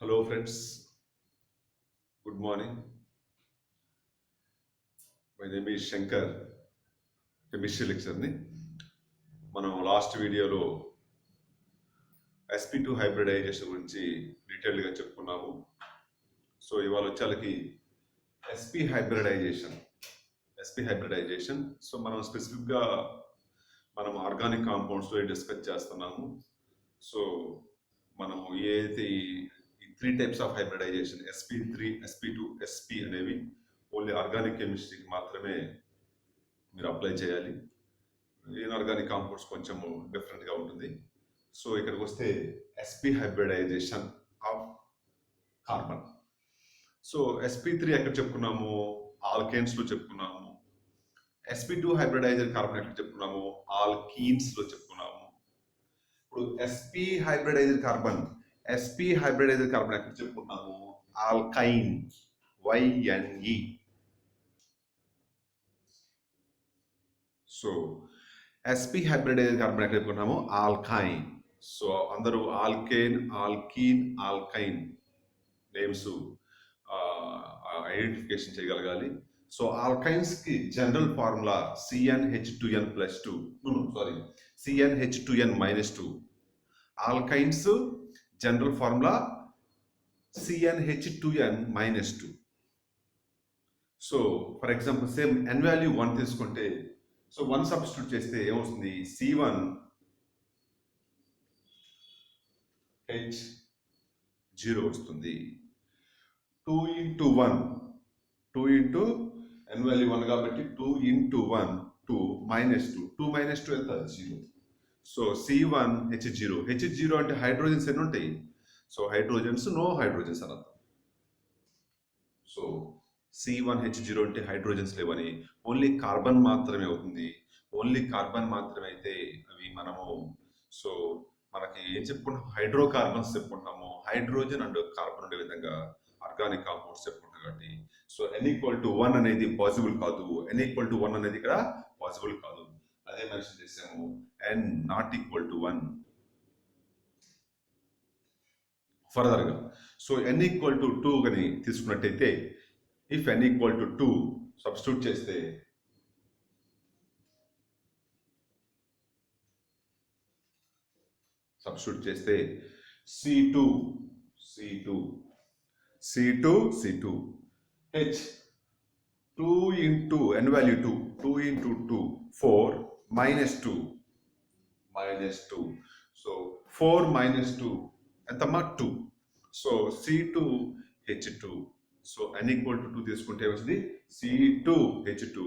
Hello friends, good morning. My name is Shankar, chemistry లెక్చర్ని. మనం last వీడియోలో sp2 hybridisation గురించి డీటెయిల్గా చెప్పుకున్నాము. సో ఇవాళ వచ్చేళ్ళకి sp హైబ్రిడైజేషన్. సో మనం స్పెసిఫిక్గా మనం ఆర్గానిక్ కాంపౌండ్స్లో డిస్కస్ చేస్తున్నాము. సో మనము ఏదైతే ఈ 3 types of hybridization sp3, sp2, sp అనేవి ఓన్లీ ఆర్గానిక్ కెమిస్ట్రీకి మాత్రమే మీరు అప్లై చేయాలి. ఇన్ఆర్గానిక్ కాంపౌండ్స్ కొంచెం డిఫరెంట్గా ఉంటుంది. సో ఇక్కడికి వస్తే sp hybridization of carbon. So sp3 ఎక్కడ చెప్పుకున్నాము? ఆల్కేన్స్లో చెప్పుకున్నాము. sp2 హైబ్రిడైజర్ కార్బన్ ఎక్కడ చెప్పుకున్నాము? ఆల్కీన్స్లో చెప్పుకున్నాము. ఇప్పుడు sp హైబ్రిడైజర్ కార్బన్ ఎక్కడ చెప్పుకున్నాము? Alkyne, YNE. So sp hybridised carbon ఎక్కడ చెప్పుకున్నాము? ఆల్కైన్. సో అందరూ alkane, alkene, alkyne names identification చేయగలగాలి. సో ఆల్కైన్స్ కి general formula CnH2n-2. Alkynes general formula CnH2n-2. So for example same n value 1 తీసుకుంటే, so 1 substitute చేస్తే ఏమొస్తుంది? C1H0 వస్తుంది. 2 into 1, 2 into n value 1 కాబట్టి 2 into 1, 2 minus 2. 2 minus 2 ఎంత? 0. So C1H0. H0 అంటే hydrogens ఎన్ని ఉంటాయి? సో హైడ్రోజన్స్, నో హైడ్రోజన్స్ అని అర్థం. సో C1H0 అంటే హైడ్రోజన్స్ లేవని, ఓన్లీ కార్బన్ మాత్రమే అవుతుంది. ఓన్లీ కార్బన్ మాత్రమే అయితే అవి మనము సో మనకి ఏం చెప్పుకుంటాం? హైడ్రోకార్బన్స్ చెప్పుకుంటాము. హైడ్రోజన్ అండ్ కార్బన్ ఉండే విధంగా ఆర్గానిక్ కాంపౌండ్స్ చెప్పుకుంటాం కాబట్టి సో n=1 అనేది పాసిబుల్ కాదు. n=1 అనేది ఇక్కడ పాసిబుల్ కాదు. అదే మెన్షన్ చేసాము, n=1 ఫర్దర్గా. సో n=2 అని తీసుకున్నట్టయితే, ఇఫ్ n=2 సబ్స్టిట్యూట్ చేస్తే C2 H 2 into n value 2 into 2 4 minus 2. So 4 minus 2 ఎంతమ్మా? 2. So C2H2. సో n=2 తీసుకుంటే వచ్చింది C2H2.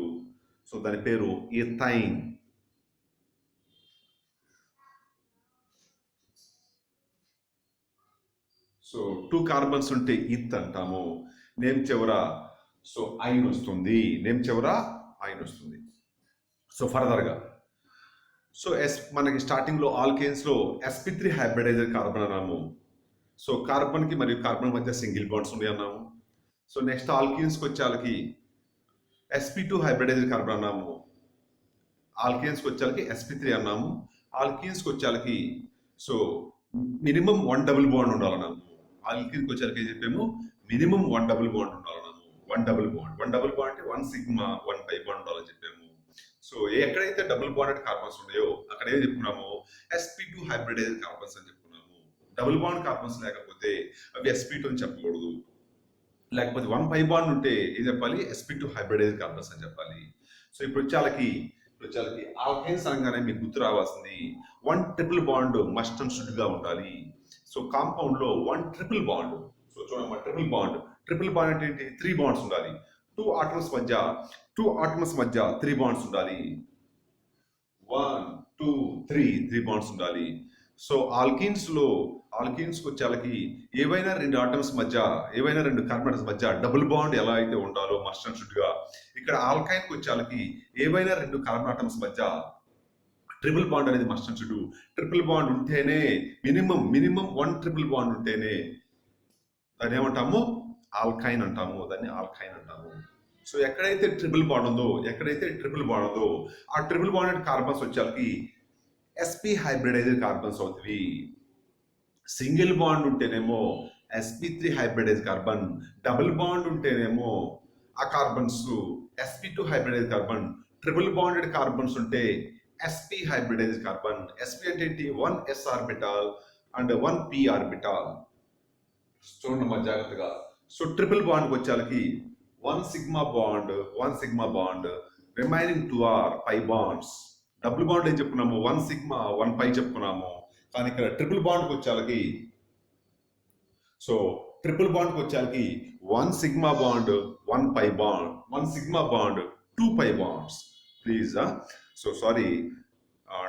సో దాని పేరు ఇథైన్. సో 2 కార్బన్స్ ఉంటే ఇత్ అంటాము. నేమ్ చివర సో ఐన్ వస్తుంది. సో ఫర్దర్గా సో మనకి స్టార్టింగ్లో ఆల్కేన్స్లో sp3 హైబ్రిడైజర్ కార్బన్ అన్నాము. సో కార్బన్కి మరియు కార్బన్ మధ్య సింగిల్ బాండ్స్ ఉన్నాయి అన్నాము. సో నెక్స్ట్ ఆల్కీన్స్కి వచ్చేళ్ళకి sp2 హైబ్రిడైజర్ కార్బన్ అన్నాము. ఆల్కేన్స్కి వచ్చేళ్ళకి sp3 అన్నాము. ఆల్కీన్స్కి వచ్చేళ్ళకి సో మినిమం 1 డబుల్ బాండ్ ఉండాలన్నాము. ఆల్కీన్కి వచ్చేళ్ళకి చెప్పాము మినిమం 1 డబుల్ బాండ్ ఉండాలన్నాము. 1 డబుల్ బాండ్ అంటే 1 సిగ్మా 1 పై బాండ్ ఉండాలని చెప్పాము. సో ఎక్కడైతే డబుల్ బాండెడ్ కార్బన్స్ ఉన్నాయో అక్కడ ఏం చెప్పుకున్నాము? sp2 హైబ్రిడైజర్ కార్బన్స్ అని చెప్పుకున్నాము. డబుల్ బాండ్ కార్బన్స్ లేకపోతే అవి sp2 అని చెప్పకూడదు. లేకపోతే 1 పై బాండ్ ఉంటే ఏం చెప్పాలి? sp2 హైబ్రిడైజర్ కార్బన్స్ అని చెప్పాలి. సో ఇప్పుడు వచ్చేళ్ళకి ఆల్కైన్స్ అనగానే మీకు గుర్తు రావాల్సింది 1 triple bond must and should గా ఉండాలి. సో కాంపౌండ్ లో 1 ట్రిపుల్ బాండ్. సో చూడమ్మా, ట్రిపుల్ బాండ్ అంటే ఏంటి? 3 బాండ్స్ ఉండాలి. 2 ఆటమ్స్ మధ్య 3 బాండ్స్ ఉండాలి. 1 2 3 బాండ్స్ ఉండాలి. సో ఆల్కీన్స్ వచ్చేళ్ళకి ఏవైనా 2 ఆటమ్స్ మధ్య, ఏవైనా 2 కార్బన్స్ మధ్య డబుల్ బాండ్ ఎలా అయితే ఉండాలో మస్ట్ అండ్ షుడ్ గా, ఇక్కడ ఆల్కైన్కి వచ్చేళ్ళకి ఏవైనా 2 కార్బన్ ఆటమ్స్ మధ్య ట్రిపుల్ బాండ్ అనేది must and should. Triple bond ఉంటేనే మినిమం 1 ట్రిపుల్ బాండ్ ఉంటేనే దాన్ని ఏమంటాము? ఆల్కైన్ అంటాము. సో ఎక్కడైతే ట్రిపుల్ బాండ్ ఉందో ఆ ట్రిపుల్ బాండెడ్ కార్బన్స్ వచ్చేళ్ళకి sp హైబ్రిడైజర్ కార్బన్స్ అవుతుంది. సింగిల్ బాండ్ ఉంటేనేమో sp3 hybridise carbon. Double bond ఉంటేనేమో ఆ carbons sp2 hybridise carbon. Triple bonded carbons ఉంటే sp హైబ్రిడైజ్ కార్బన్. sp అంటే ఏంటి? 1s orbital and 1p orbital. చూడండి మా జాగ్రత్తగా. సో ట్రిపుల్ బాండ్ వచ్చేకి 1 sigma bond, remaining 2 are pi bonds. Double bond ఏం చెప్పుకున్నాము? 1 సిగ్మా 1 పై చెప్పుకున్నాము. కానీ ఇక్కడ ట్రిపుల్ బాండ్కి వచ్చేకి, సో ట్రిపుల్ బాండ్కి వచ్చేకి 1 sigma bond 1 pi bond, 1 sigma bond 2 pi bonds. Please so sorry,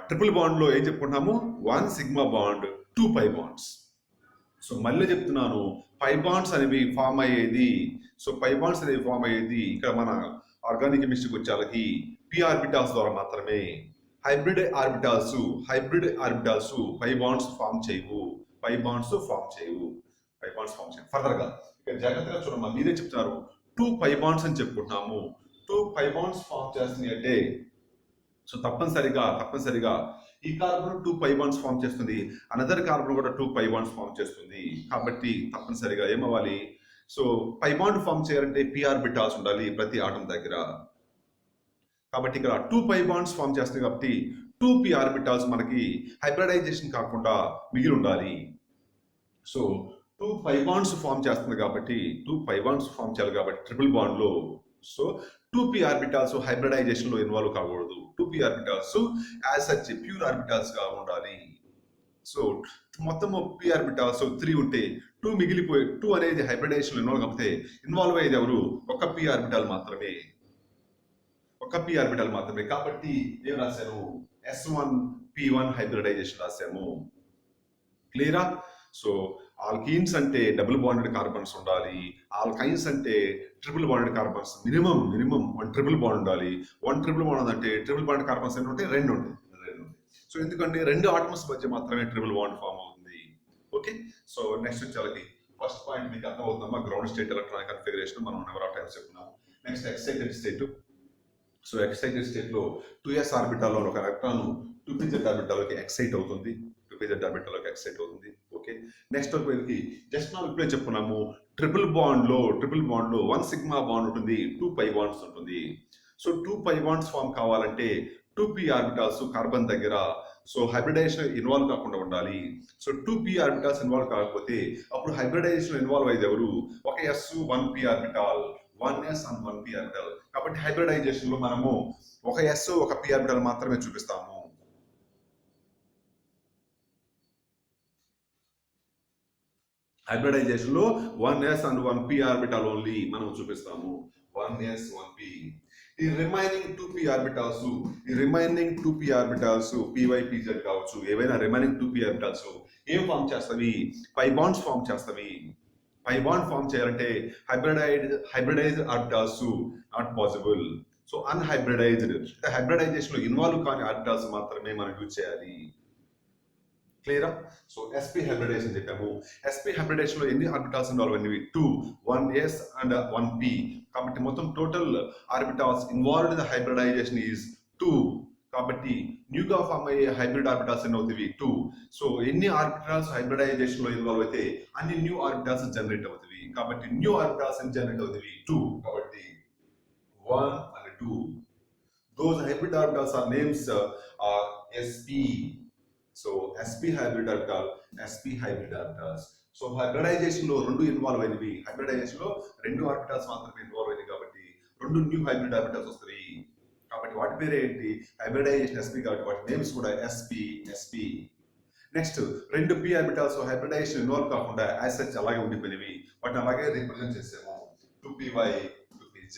triple బాండ్లో ఏం చెప్పుకుంటున్నాము? 1 sigma bond 2 pi bonds. So మళ్ళీ చెప్తున్నాను, పై బాండ్స్ అనేవి ఫామ్ అయ్యేది, సో పై బాండ్స్ అనేవి ఫామ్ అయ్యేది ఇక్కడ మన ఆర్గానిక్ కెమిస్ట్రీకి వచ్చేకి p ఆర్బిటాల్స్ ద్వారా మాత్రమే. Hybrid orbitals pi bonds form చేయవు. ఫర్దర్ గా ఇక్కడ జాగ్రత్తగా చూడమ్మా, మీరే చెప్తున్నారు 2 పై బాండ్స్ అని చెప్పుకుంటున్నాము. 2 పై బాండ్స్ ఫామ్ చేస్తున్నాయి అంటే, సో తప్పనిసరిగా ఈ కార్బన్ 2 పై బాండ్స్ ఫామ్ చేస్తుంది, అనదర్ కార్బన్ కూడా 2 పై బాండ్స్ ఫామ్ చేస్తుంది. కాబట్టి తప్పనిసరిగా ఏమవ్వాలి? సో పై బాండ్ ఫామ్ చేయాలంటే p ఆర్బిటాల్స్ ఉండాలి ప్రతి ఆటం దగ్గర. కాబట్టి ఇక్కడ 2 పై బాండ్స్ ఫామ్ చేస్తుంది కాబట్టి 2p ఆర్బిటాల్స్ మనకి హైబ్రిడైజేషన్ కాకుండా మిగిలి ఉండాలి. సో 2 పై బాండ్స్ ఫామ్ చేస్తుంది కాబట్టి 2 పై బాండ్స్ ఫామ్ చేయాలి కాబట్టి ట్రిపుల్ బాండ్ లో, సో 2p ఆర్బిటాల్స్ హైబ్రిడైజేషన్ లో ఇన్వాల్వ్ కాకూడదు. 2p orbitals as such pure orbitals గా ఉండాలి. సో మొత్తం p ఆర్బిటాల్స్ 3 ఉంటే 2 మిగిలిపోయి 2 అనేది హైబ్రిడైజేషన్ లో ఇన్వాల్వ్ కాకపోతే ఇన్వాల్వ్ అయ్యేది ఎవరు? ఒక p ఆర్బిటాల్ మాత్రమే. కాబట్టి ఏం రాశాను? S1p1 హైబ్రిడైజేషన్ రాశాము. క్లియరా? సో ఆల్కీన్స్ అంటే డబుల్ బాండెడ్ కార్బన్స్ ఉండాలి, ఆల్కైన్స్ అంటే triple bonded carbons. Minimum 1 triple bond ఉండాలి. 1 ట్రిపుల్ బాండ్ అంటే ట్రిపుల్ బాండ్ కార్బన్స్ ఎన్ని ఉంటాయి? 2 ఉంటాయి. సో ఎందుకంటే 2 ఆటమ్స్ మధ్య మాత్రమే ట్రిపుల్ బాండ్ ఫామ్ అవుతుంది. ఓకే, సో నెక్స్ట్ వచ్చేకి ఫస్ట్ పాయింట్ మీకు అర్థమవుతుందమ్మా, గ్రౌండ్ స్టేట్ ఎలక్ట్రానిక్ కన్ఫిగరేషన్ మనం నెంబర్ ఆఫ్ టైమ్స్ చెప్పుకున్నాము. Next excited state. So excited state లో 2s ఆర్బిటాల్ లో ఒక ఎలక్ట్రాన్ 2pz ఆర్బిటాల్లోకి ఎక్సైట్ అవుతుంది. ఓకే, నెక్స్ట్ వచ్చేసి జస్ట్ మనం ఇప్పుడే చెప్పుకున్నాము, ట్రిపుల్ బాండ్ లో 1 సిగ్మా బాండ్ ఉంటుంది, 2 పై బాండ్స్ ఉంటుంది. సో 2 పై బాండ్స్ ఫామ్ కావాలంటే 2p ఆర్బిటాల్స్ కార్బన్ దగ్గర సో హైబ్రిడైజేషన్ ఇన్వాల్వ్ కాకుండా ఉండాలి. సో 2p ఆర్బిటాల్స్ ఇన్వాల్వ్ కాకపోతే అప్పుడు హైబ్రిడైజేషన్ ఇన్వాల్వ్ అయ్యేది ఎవరు? ఒక s 1p orbital, 1s and 1p orbital. కాబట్టి హైబ్రిడైజేషన్ లో మనము ఒక s ఒక p ఆర్బిటాల్ మాత్రమే చూపిస్తాము. హైబ్రిడైజేషన్ లో 1s and 1p orbital only మనం చూపిస్తాము. 1s 1p. ఈ remaining 2p orbitals py pz కావచ్చు, ఏవైనా రిమైనింగ్ 2p ఆర్బిటాల్స్ ఏం ఫామ్ చేస్తవి? పై బాండ్స్ ఫామ్ చేస్తవి. పై బాండ్ ఫామ్ చేయాలంటే hybridized orbitals not possible. So unhybridized hybridization లో ఇన్వాల్వ్ కాని ఆర్బిటాల్స్ మాత్రమే మనం యూజ్ చేయాలి. క్లియరా? సో sp హైబ్రిడైజేషన్ చెప్పాము. sp హైబ్రిడేషన్ లో ఎన్ని ఆర్బిటాల్స్ ఇన్వాల్వ్ అయినవి? 2, 1s and 1p. కాబట్టి మొత్తం total orbitals involved in the hybridization is 2. కాబట్టి న్యూగా ఫామ్ అయ్యే హైబ్రిడ్ ఆర్బిటాల్స్ ఎన్ని అవుతాయి? 2. సో ఎన్ని ఆర్బిటాల్స్ హైబ్రిడైజేషన్ లో ఇన్వాల్వ్ అయితే అన్ని న్యూ ఆర్బిటాల్స్ జనరేట్ అవుతాయి. కాబట్టి న్యూ ఆర్బిటాల్స్ జనరేట్ అవుతాయి 2. కాబట్టి 1 and 2. Those hybrid orbitals are names are sp. So sp hybrid orbitals. So hybridization లో 2 ఇన్వాల్వ్ అయినవి. హైబ్రిడైజేషన్ లో 2 ఆర్బిటాల్స్ మాత్రమే ఇన్వాల్వ్ అయినవి కాబట్టి 2 న్యూ హైబ్రిడ్ ఆర్బిటాల్స్ వస్తాయి. కాబట్టి వాటి పేరు ఏంటి? హైబ్రిడైజేషన్ sp కాబట్టి వాటి నేమ్స్ కూడా sp. Next 2 p orbitals hybridization involve కాకుండా యాజ్ సచ్ అలాగే ఉండిపోయినవి. వాటిని అలాగే రిప్రజెంట్ చేసాము. 2py 2pz.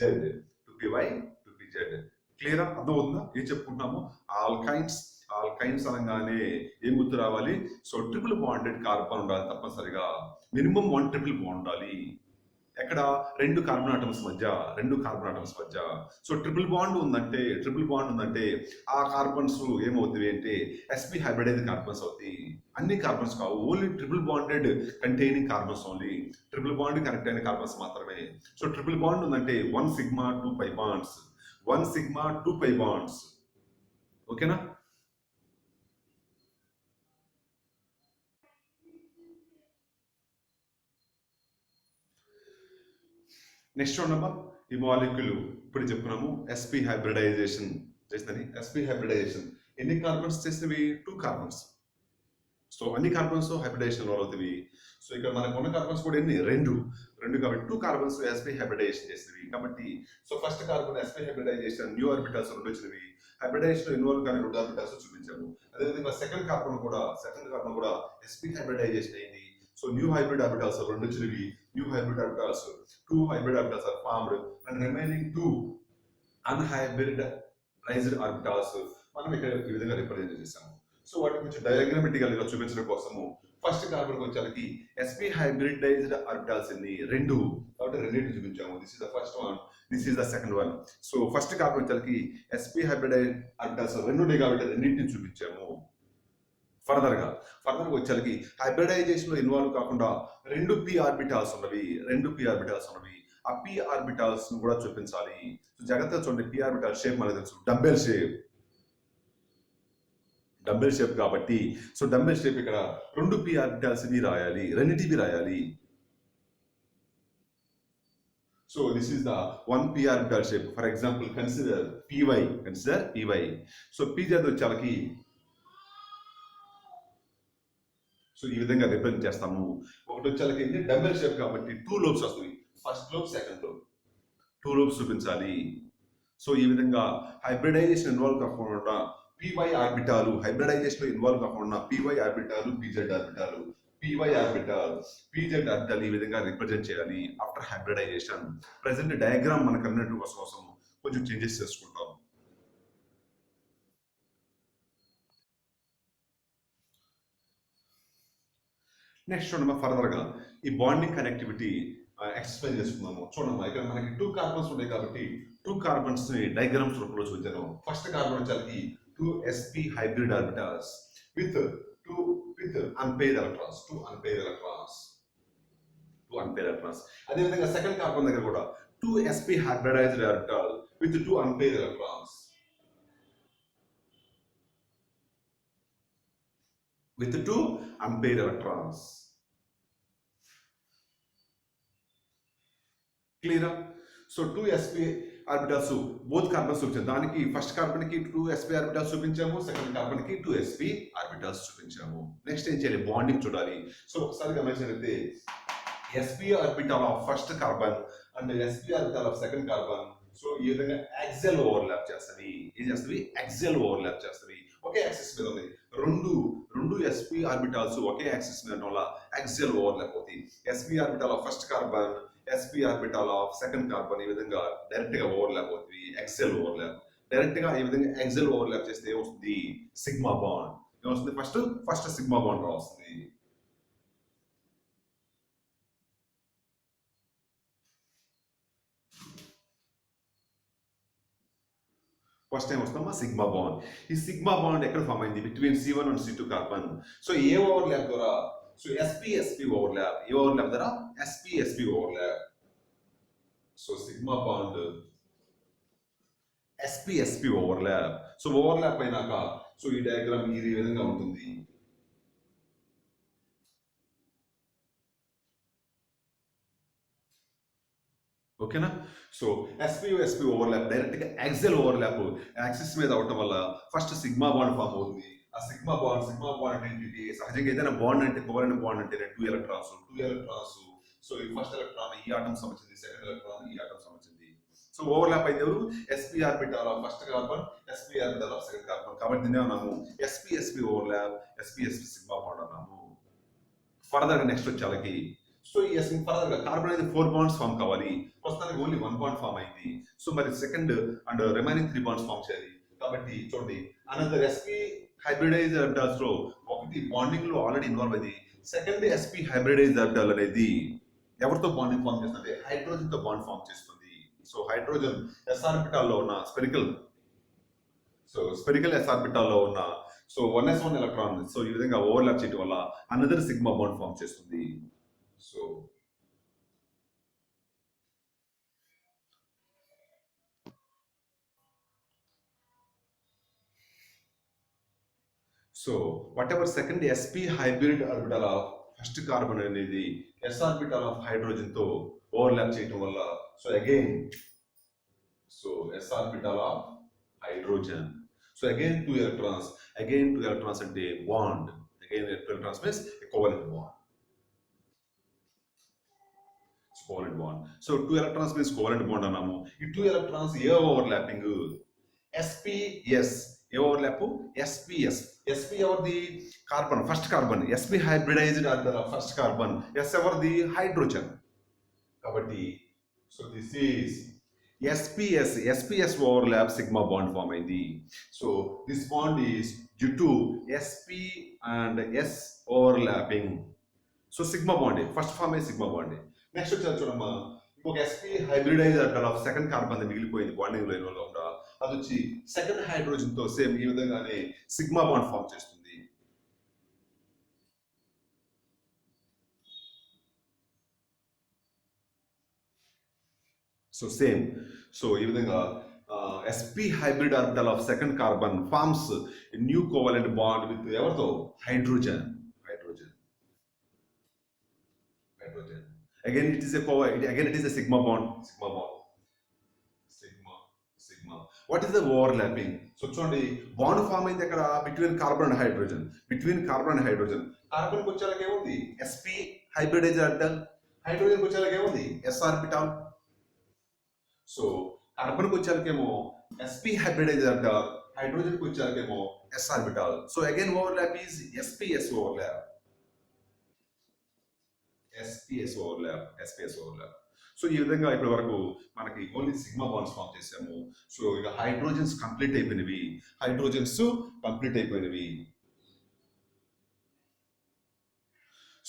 క్లియర్? అర్థమవుతుందా ఏం చెప్పుకుంటున్నాము? ఆల్కైన్స్ అనగానే ఏం గుర్తు రావాలి? సో ట్రిపుల్ బాండెడ్ కార్బన్ ఉండాలి తప్పనిసరిగా. మినిమం 1 ట్రిపుల్ బాండ్ ఉండాలి. ఎక్కడ? 2 కార్బన్ ఆటమ్స్ మధ్య. సో ట్రిపుల్ బాండ్ ఉందంటే ఆ కార్బన్స్ ఏమవుతాయి అంటే sp హైబ్రిడైజ్డ్ కార్బన్స్ అవుతాయి. అన్ని కార్బన్స్ కావు, only triple bonded containing carbons only. Triple bond connect అయిన కార్బన్స్ మాత్రమే. సో ట్రిపుల్ బాండ్ ఉందంటే 1 సిగ్మా 2 పై బాండ్స్. ఓకేనా? నెక్స్ట్ ఉన్నమా ఈ మాలిక్యూల్ ఇప్పుడు చెప్పుకున్నాము sp హైబ్రిడైజేషన్ చేసిందని. sp హైబ్రిడైజేషన్ ఎన్ని కార్బన్స్ చేసినవి? 2 కార్బన్స్. సో అన్ని కార్బన్స్ హైబ్రిడైజేషన్ ఇన్వాల్వ్ అవుతాయి. సో ఇక్కడ మనకు ఉన్న కార్బన్స్ కూడా ఎన్ని? రెండు కాబట్టి 2 కార్బన్స్ sp హైబ్రిడైజేషన్ చేసినవి కాబట్టి so first carbon sp hybridization new orbitals రెండు వచ్చినవి. హైబ్రిడైజేషన్ ఇన్వాల్వ్ కానీ 2 ఆర్బిటాల్స్ చూపించాము. అదేవిధంగా సెకండ్ కార్బన్ కూడా sp హైబ్రిడైజేషన్ అయింది. సో న్యూ హైబ్రిడ్ ఆర్బిటాల్స్ రెండు వచ్చినవి. New hybrid orbitals 2 hybrid orbitals are formed and remaining 2 unhybridized orbitals మనం ఇక్కడ ఈ విధంగా రిప్రజెంట్ చేసాము. సో వాటి గురించి డయాగ్రామాటికల్ గా చూపించడం కోసము ఫస్ట్ కార్బన్ వచ్చేసరికి sp హైబ్రిడైజ్డ్ ఆర్బిటాల్స్ ఎన్ని? రెండు కాబట్టి రెండింటిని చూపించాము. This is the first one, this is the second one. So first carbon వచ్చేసరికి sp హైబ్రిడైజ్డ్ ఆర్బిటాల్స్ రెండు ఉన్నాయి కాబట్టి రెండింటిని చూపించాము. ఫర్దర్ గా వచ్చేసరికి హైబ్రిడైజేషన్ లో ఇన్వాల్వ్ కాకుండా 2 p ఆర్బిటాల్స్ ఉన్నవి. ఆ p ఆర్బిటాల్స్ ను కూడా చూపించాలి. సో జాగ్రత్తగా చూడండి, p ఆర్బిటాల్ షేప్ మనకు తెలుసు, డంబెల్ షేప్ కాబట్టి సో డంబెల్ షేప్ ఇక్కడ 2 p ఆర్బిటాల్స్ ని రాయాలి, రెండింటివి రాయాలి. So this is the 1 p orbital shape. For example consider py. So p వచ్చేసరికి సో ఈ విధంగా రిప్రజెంట్ చేస్తాము. ఒకటి వచ్చేసరికి డంబెల్ షేప్ కాబట్టి 2 లోబ్స్ వస్తాయి. First lobe, second lobe, 2 lobes చూపించాలి. సో ఈ విధంగా హైబ్రిడైజేషన్ ఇన్వాల్వ్ కాకుండా py ఆర్బిటాలు, హైబ్రిడైజేషన్ లో ఇన్వాల్వ్ కాకుండా py ఆర్బిటాలు, pz ఆర్బిటాలు, py orbital, pz orbital ఈ విధంగా రిప్రజెంట్ చేయాలి ఆఫ్టర్ హైబ్రిడైజేషన్. ప్రెసెంట్ డయాగ్రామ్ మనకు అన్నట్టు కోసం కొంచెం చేంజెస్ చేసుకుంటాం. నెక్స్ట్ చూడమ్మా, ఫర్దర్ గా ఈ బాండింగ్ కనెక్టివిటీ ఎక్స్ప్లెయిన్ చేసుకున్నాము. చూడమ్మా, ఇక్కడ మనకి 2 కార్బన్స్ ఉన్నాయి కాబట్టి 2 కార్బన్స్ ని డయాగ్రామ్స్ రూపంలో చూపించాను. ఫస్ట్ కార్బన్ వచ్చేసరికి 2 sp hybrid orbitals with unpaired electrons, 2 unpaired electrons. అదే విధంగా సెకండ్ కార్బన్ దగ్గర కూడా 2 sp hybridised orbital with 2 unpaired electrons. క్లియరా? So 2 sp orbitals both carbons వచ్చాయి. దానికి ఫస్ట్ కార్బన్ కి 2 sp ఆర్బిటాల్స్ చూపించాము, సెకండ్ కార్బన్ కి 2 sp ఆర్బిటాల్స్ చూపించాము. నెక్స్ట్ ఏం చేయాలి? బాండింగ్ చూడాలి. సో ఒకసారి గమనించినట్లయితే sp orbital of first carbon and sp orbital of second carbon so ఈ విధంగా యాక్సియల్ ఓవర్లాప్ చేస్తవి. ఏం చేస్తవి? యాక్సియల్ ఓవర్లాప్ చేస్తవి. ఒకే యాక్సిస్ మీద ఉంది. రెండు sp ఆర్బిటాల్స్ ఒకే యాక్సిస్ మీద ఉండడం వల్ల యాక్సియల్ ఓవర్లాప్ అవుతాయి. sp orbital of first carbon, sp orbital of second carbon ఈ విధంగా డైరెక్ట్ గా ఓవర్లాప్ అవుతుంది. యాక్సియల్ ఓవర్లాప్ డైరెక్ట్ గా ఈ విధంగా యాక్సియల్ ఓవర్లాప్ చేస్తే ఏమొస్తుంది? Sigma bond. ఏమొస్తుంది? ఫస్ట్ సిగ్మా బాండ్ రాస్తుంది. ఫస్ట్ టైం వస్తామా సిగ్మా బాండ్. ఈ సిగ్మా బాండ్ ఎక్కడ ఫామ్ అయింది? Between C1 and C2 carbon. So ఏ ఓవర్లాప్ ద్వారా? So sp overlap. ఏ ఓవర్లాప్ ద్వారా? sp overlap. So sigma bond sp overlap. So overlap అయినాక సో ఈ డయాగ్రామ్ ఈ విధంగా ఉంటుంది. ఓకేనా? సో sp ఓవర్లాప్ డైరెక్ట్ గా యాక్సియల్ ఓవర్లాప్ యాక్సిస్ మీద అవటం వల్ల ఫస్ట్ సిగ్మా బాండ్ ఫామ్ అవుతుంది. ఆ సిగ్మా బాండ్ అంటే ఏంటి? సహజంగా ఏదైనా బాండ్ అంటే కోవలెంట్ బాండ్ అంటే 2 ఎలక్ట్రాన్స్. సో ఈ ఫస్ట్ ఎలక్ట్రాన్ ఈ ఆటం సంబంధించింది, సెకండ్ ఎలక్ట్రాన్ ఈ ఆటం సంబంధించింది. సో ఓవర్లాప్ అయితే ఎవరు? sp orbital of first carbon, sp orbital of second carbon. కాబట్టి దీన్ని ఏమన్నాము? sp overlap, sp sigma bond అన్నాము. ఫర్దర్ గా నెక్స్ట్ వచ్చేలకి సో ఈ ఫర్దర్ గా కార్బన్ అనేది 4 బాండ్స్ ఫామ్ కావాలి. ప్రస్తుతానికి ఓన్లీ 1 బాండ్ ఫామ్ అయింది. సో మరి second and remaining 3 bonds form చేయాలి. కాబట్టి చూడండి, అనదర్ sp హైబ్రిడైజ్డ్ ఆర్బిటాల్స్ లో ఒకటి బాండింగ్ లో ఆల్రెడీ ఇన్వాల్వ్ అయింది. సెకండ్ sp హైబ్రిడైజ్డ్ ఆర్బిటాల్ అనేది ఎవరితో బాండింగ్ ఫామ్ చేస్తుంది? హైడ్రోజన్ తో బాండ్ ఫామ్ చేస్తుంది. సో హైడ్రోజన్ s ఆర్బిటాల్ లో ఉన్న స్పెరికల్ s ఆర్బిటాల్ లో ఉన్న సో 1s1 ఎలక్ట్రాన్ సో ఈ విధంగా ఓవర్లాప్ చేయడం వల్ల అనదర్ సిగ్మా బాండ్ ఫామ్ చేస్తుంది. So whatever second sp hybrid orbital of first carbon అనేది s orbital of hydrogen తో ఓవర్లాప్ చేయడం వల్ల So again, so s orbital of hydrogen. So again 2 electrons, అంటే bond. Again 2 electrons means a covalent bond. Covalent bond. So 2 electrons means covalent bond అన్నాము. ఈ 2 electrons ఏ overlapping sps ఏ overlap sps sp ఎవరిది carbon first carbon sp hybridized orbital of first carbon s ఎవరిది hydrogen కాబట్టి so this is sps overlap sigma bond form అయింది. So this bond is due to sp and s overlapping. So sigma bond first form ఏ sigma bond. Next వచ్చి చూడమ్మా ఇంకొక sp hybridise orbital of second carbon మిగిలిపోయింది bonding line లో కూడా అది వచ్చి సెకండ్ హైడ్రోజన్ తో సేమ్ ఈ విధంగానే సిగ్మా బాండ్ ఫామ్ చేస్తుంది. సో సేమ్ సో ఈ విధంగా sp hybrid orbital of second carbon forms a new covalent bond with ఎవరితో hydrogen. Again it is a sigma bond. What is the overlapping? So చూడండి bond form అయింది అక్కడ between carbon and hydrogen. Carbon కి వచ్చేలాగా ఏముంది sp hybridise orbital, hydrogen కి వచ్చేలాగా ఏముంది s ఆర్బిటల్. సో కార్బన్ కి వచ్చేలాగేమో sp హైబ్రిడైజ్ ఆర్బిటల్, హైడ్రోజన్ కి వచ్చేలాగేమో s orbital. So again overlap is sps overlap. So ఈ విధంగా ఇప్పటి వరకు మనకి ఓన్లీ సిగ్మా బాండ్స్ ఫామ్ చేసాము. సో ఇక హైడ్రోజన్స్ కంప్లీట్ అయిపోయినవి.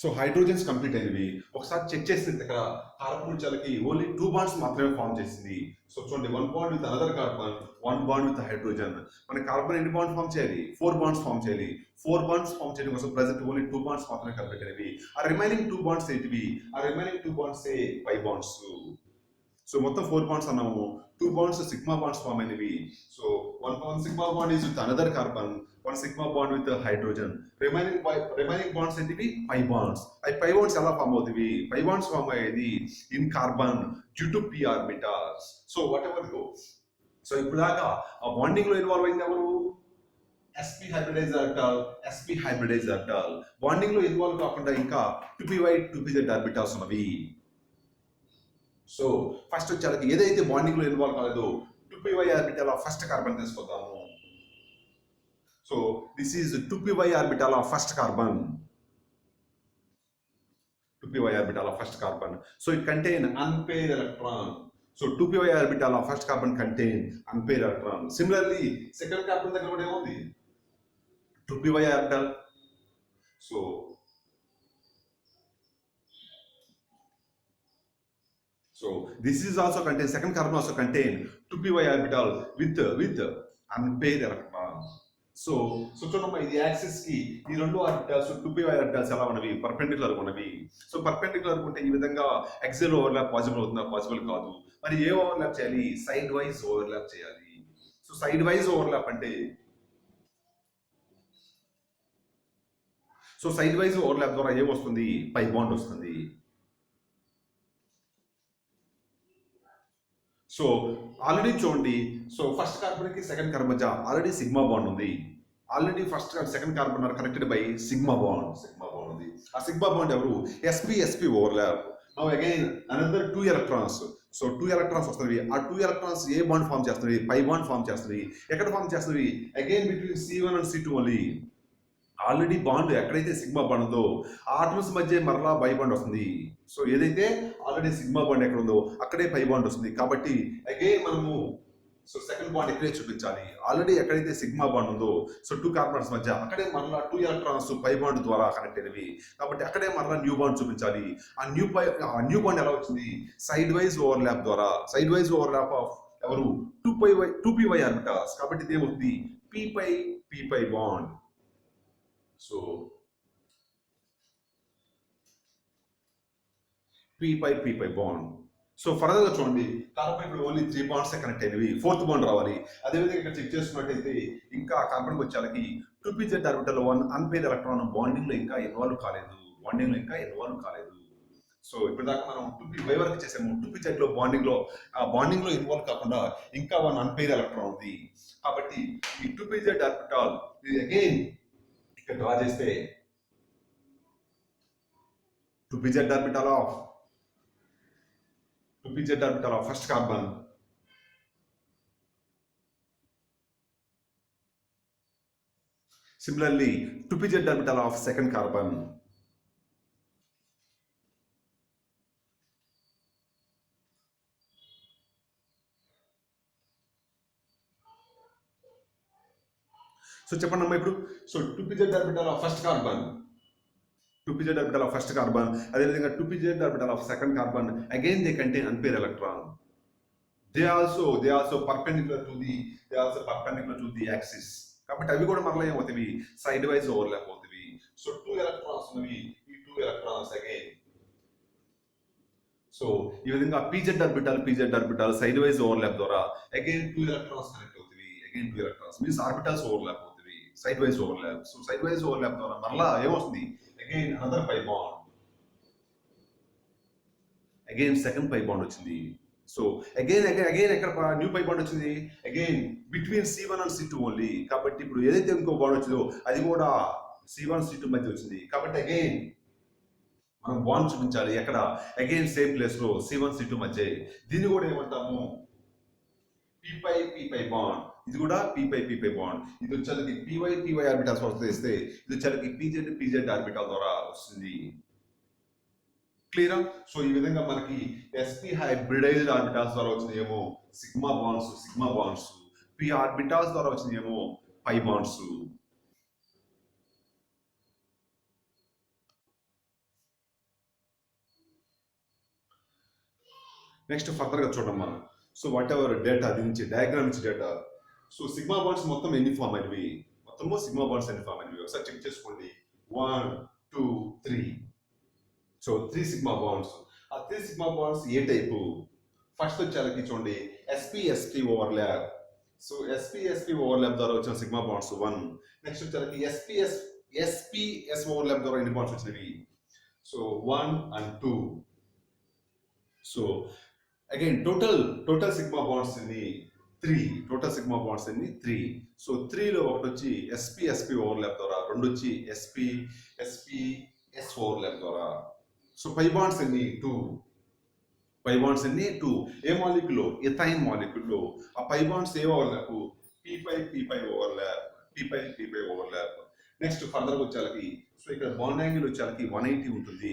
సో హైడ్రోజన్స్ కంప్లీట్ అయినవి ఒకసారి చెక్ చేసింది ఇక్కడ కార్బన్ చాలకి ఓన్లీ 2 బాండ్స్ మాత్రమే ఫామ్ చేసింది. సో చూడండి 1 bond with another carbon, 1 bond with hydrogen. మన కార్బన్ ఎన్ని బాండ్ ఫామ్ చేయాలి 4 బాండ్స్ ఫామ్ చేయాలి. 4 బాండ్స్ ఫామ్ చేయడం కోసం ప్రెసెంట్ ఓన్లీ 2 బాండ్స్ మాత్రమే కంప్లీట్ అయినవి. ఆ రిమైనింగ్ 2 బాండ్స్ ఏంటివి? ఆ remaining 2 bonds pi bonds. So మొత్తం 4 బాండ్స్ అన్నాము, 2 బాండ్స్ సిగ్మా బాండ్స్ ఫామ్ అయినవి. So 1 sigma bond is with another carbon, 1 sigma bond with hydrogen. Remaining bonds ఏంటివి పై బాండ్స్. అవి పై బాండ్స్ ఎలా ఫామ్ అవుతాయి? పై బాండ్స్ ఫామ్ అయ్యేది in carbon due to p orbitals. So whatever goes. So ఇప్పుడు దాకా ఆ bonding లో involve అయింది ఎవరు? sp hybridise orbital. బాండింగ్ లో ఇన్వాల్వ్ కాకుండా ఇంకా 2py 2pz ఆర్బిటాల్స్ ఉన్నవి. సో ఫస్ట్ వచ్చేసరికి ఏదైతే బాండింగ్ లో ఇన్వాల్వ్ కాలేదో 2py orbital of first carbon తీసుకొద్దాము. So this is 2py orbital of first carbon. So it contain unpaired electron. So 2py orbital of first carbon contain unpaired electron. Similarly, second carbon దగ్గర కూడా ఏముంది 2py orbital. So this is also contain, second carbon also contain 2py orbital with unpaired electron. So చూడమ్మా ఇది axis కి ఈ రెండు orbitals 2py orbitals ఎలా ఉన్నవి? పర్పెండిక్యులర్ ఉన్నవి. సో పర్పెండిక్యులర్ ఉంటే ఈ విధంగా ఎక్సెల్ ఓవర్లాప్ పాసిబుల్ అవుతుందా? పాసిబుల్ కాదు. మరి ఏ ఓవర్లాప్ చేయాలి? సైడ్ వైజ్ ఓవర్లాప్ చేయాలి. సో సైడ్ వైజ్ ఓవర్లాప్ అంటే సో సైడ్ వైజ్ ఓవర్లాప్ ద్వారా ఏమొస్తుంది? పై బాండ్ వస్తుంది. సో ఆల్రెడీ చూడండి, సో ఫస్ట్ కార్బన్ కి సెకండ్ కార్బన్ మధ్య ఆల్రెడీ సిగ్మా బాండ్ ఉంది. Already first second carbon are connected by sigma bond ఉంది. ఆ సిగ్మా బాండ్ ఎవరు? sp overlap. Now again another 2 electrons. So 2 electrons వస్తుంది. ఆ 2 ఎలక్ట్రాన్స్ ఏ బాండ్ ఫామ్ చేస్తుంది? పై బాండ్ ఫామ్ చేస్తుంది. ఎక్కడ ఫామ్ చేస్తుంది? Again between C1 and C2 only. Already bond ఎక్కడైతే సిగ్మా బాండ్ ఉందో ఆ ఆటమ్స్ మధ్య మరలా పై బాండ్ వస్తుంది. సో ఏదైతే ఆల్రెడీ సిగ్మా బాండ్ ఎక్కడ ఉందో అక్కడే పై బాండ్ వస్తుంది. కాబట్టి అగైన్ మనము సో సెకండ్ బాండ్ ఇక్కడే చూపించాలి. ఆల్రెడీ ఎక్కడైతే సిగ్మా బాండ్ ఉందో సో 2 కార్బన్స్ మధ్య అక్కడే మరలా 2 ఎలక్ట్రాన్స్ పై బాండ్ ద్వారా కనెక్ట్ అయినవి. కాబట్టి అక్కడే మరలా న్యూ బాండ్ చూపించాలి. ఆ న్యూ బాండ్ ఎలా వచ్చింది? సైడ్ వైజ్ ఓవర్లాప్ ద్వారా. సైడ్ వైజ్ ఓవర్లాప్ ఆఫ్ ఎవరు? 2py orbitals. కాబట్టి ఇది ఏమవుతుంది? p bond. So p bond. So ఫర్దర్గా చూడండి కార్బన్ ఇప్పుడు ఓన్లీ 3 బాండ్స్ కనెక్ట్ అయినవి, 4th బాండ్ రావాలి. అదేవిధంగా ఇక్కడ చెక్ చేస్తున్నట్టయితే ఇంకా కార్బన్కి వచ్చేలకి 2pz orbital 1 unpaired electron bonding లో ఇంకా ఇన్వాల్వ్ కాలేదు. సో ఇప్పుడు దాకా మనం బై వరకు చేసాము 2pz లో బాండింగ్ లో ఇన్వాల్వ్ కాకుండా ఇంకా వన్ అన్పేర్ ఎలక్ట్రాన్ ఉంది. కాబట్టి ఈ 2pz ఆర్బిటాల్ ఇది అగైన్ ఇక్కడ డ్రా చేస్తే 2pz orbital of first carbon, similarly 2pz orbital of second carbon, so చెప్పండి అమ్మా ఇప్పుడు. So 2pz orbital of first carbon, 2pz orbital of first carbon, అదేవిధంగా 2pz orbital of second carbon, again they contain unpaired electron. They also perpendicular to the axis. కాబట్టి అవి కూడా మరలా ఏమవుతాయి, side wise overlap అవుతాయి. సో 2 ఎలక్ట్రాన్స్ ఉన్నవి, ఈ 2 electrons again. So ఈ విధంగా pz orbital side wise overlap ద్వారా అగైన్ 2 ఎలక్ట్రాన్స్ కనెక్ట్ అవుతాయి. Again 2 electrons means orbitals overlap అవుతాయి, side wise overlap. So side wise overlap ద్వారా మరలా ఏమవుతుంది, again another pi bond, again second pi bond వచ్చింది. So again ఎక్కడ న్యూ పై బాండ్ వచ్చింది, again between C1 and C2 only. కాబట్టి ఇప్పుడు ఏదైతే ఇంకో బాండ్ వచ్చిందో అది కూడా C1 C2 మధ్య వచ్చింది. కాబట్టి అగైన్ మనం బాండ్ చూపించాలి ఎక్కడ, అగైన్ సేమ్ ప్లేస్ లో C1 C2 మధ్య. దీన్ని కూడా ఏమంటాము, p బాండ్. ఇది కూడా p బాండ్. ఇది వచ్చేది py ఆర్బిటాల్స్ వస్తే ఇది వచ్చేది pz ఆర్బిటాల్ ద్వారా వస్తుంది. క్లియరా? సో ఈ విధంగా మనకి sp హైబ్రిడైజ్డ్ ఆర్బిటాల్స్ ద్వారా వచ్చినాయేమో సిగ్మా బాండ్స్, p ఆర్బిటాల్స్ ద్వారా వచ్చినాయేమో పై బాండ్స్. నెక్స్ట్ ఫర్దర్ గా చూడమ్మా. సో వాట్ ఎవర్ డేటా నుంచి డయాగ్రామ్ నుంచి డేటా. సో సిగ్మా బాండ్స్ మొత్తం ఎన్ని ఫామ్ అయినవి, మొత్తము సిగ్మా బాండ్స్ ఎన్ని ఫామ్ అయినవి ఒకసారి చెక్ చేసుకోండి. 1 2 3. So 3 sigma bonds. ఆ 3 సిగ్మా బాండ్స్ ఏ టైపు, ఫస్ట్ వచ్చేసరికి చూడండి sp overlap. So sp overlap ద్వారా వచ్చిన సిగ్మా బాండ్స్ 1. నెక్స్ట్ వచ్చేసరికి sps ఓవర్లాప్ ద్వారా ఎన్ని బాండ్స్ వచ్చినవి, so 1 and 2. So again total sigma bonds ఎన్ని 3. సో 3 లో ఒకటి వచ్చి sp ఓవర్లాప్ ద్వారా, రెండు వచ్చి sps ఓవర్లాప్ ద్వారా. సో పై బాండ్స్ ఎన్ని 2. ఏ మాలిక్యూల్, ఎథైన్ మాలిక్యూల్. ఆ పై బాండ్స్ ఏ overlap, p5 overlap. Next further వచ్చేసరికి సో ఇక్కడ బాండ్ యాంగిల్ వచ్చేసరికి 180 ఉంటుంది,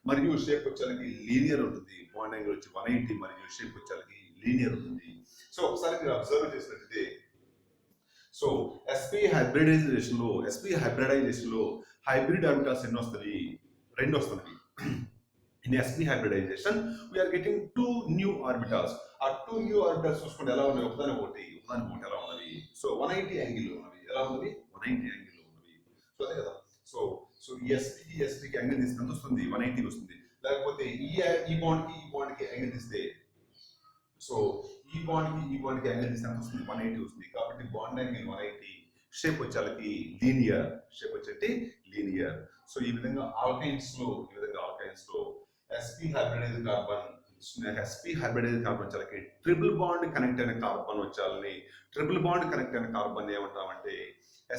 మరియు షేప్ వచ్చేసరికి లీనియర్ ఉంటుంది. బాండ్ యాంగిల్ వచ్చి 180 మరియు షేప్ వచ్చేసరికి లీనియర్ ఉంటుంది. సో ఒకసారి మీరు అబ్జర్వ్ చేసినట్లయితే సో sp హైబ్రిడైజేషన్ లో హైబ్రిడ్ ఆర్బిటాల్స్ ఎన్ని వస్తాయి, 2 వస్తాయి. In sp hybridization we are getting 2 new orbitals. ఆ 2 new orbitals చూసుకుంటే ఎలా ఉన్నాయి, ఒకదాని ఒకటి ఎలా ఉన్నవి. సో 180 యాంగిల్ లో ఉన్నవి. ఎలా ఉన్నవి, 180 యాంగిల్ లో ఉన్నవి. సో అదే కదా. సో ఈ sp కి యాంగిల్ తీస్తే ఎంత వస్తుంది, 180 వస్తుంది. లేకపోతే ఈ బాండ్ కి యాంగిల్ తీస్తే, సో ఈ బాండ్ కి యాంగిల్ తీస్తే ఎంత వస్తుంది, 180 వస్తుంది. కాబట్టి బాండ్ యాంగిల్ 180, షేప్ వచ్చేసరికి లీనియర్. సో ఈ విధంగా ఆల్కైన్స్ లో sp హైబ్రిడైజ్డ్ కార్బన్ వచ్చాలకి ట్రిపుల్ బాండ్ కనెక్ట్ అయిన కార్బన్ వచ్చాలని. ట్రిపుల్ బాండ్ కనెక్ట్ అయిన కార్బన్ ఏమంటామంటే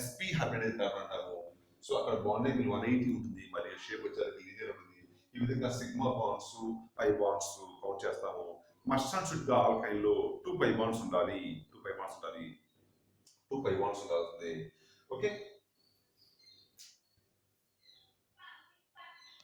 sp హైబ్రిడైజ్డ్ కార్బన్ అంటాము. సో అక్కడ బాండ్ యాంగిల్ 180 ఉంటుంది మరియు షేప్ వచ్చేసరికి లీనియర్ ఉంటుంది. ఈ విధంగా sigma bonds, pi bonds count చేస్తాము. మస్ట్ అండ్ షుడ్ గా ఆల్కైన్ లో 2 పై బాండ్స్ ఉండాలి. 2 పై బాండ్స్ ఉండాల్సింది. ఓకే.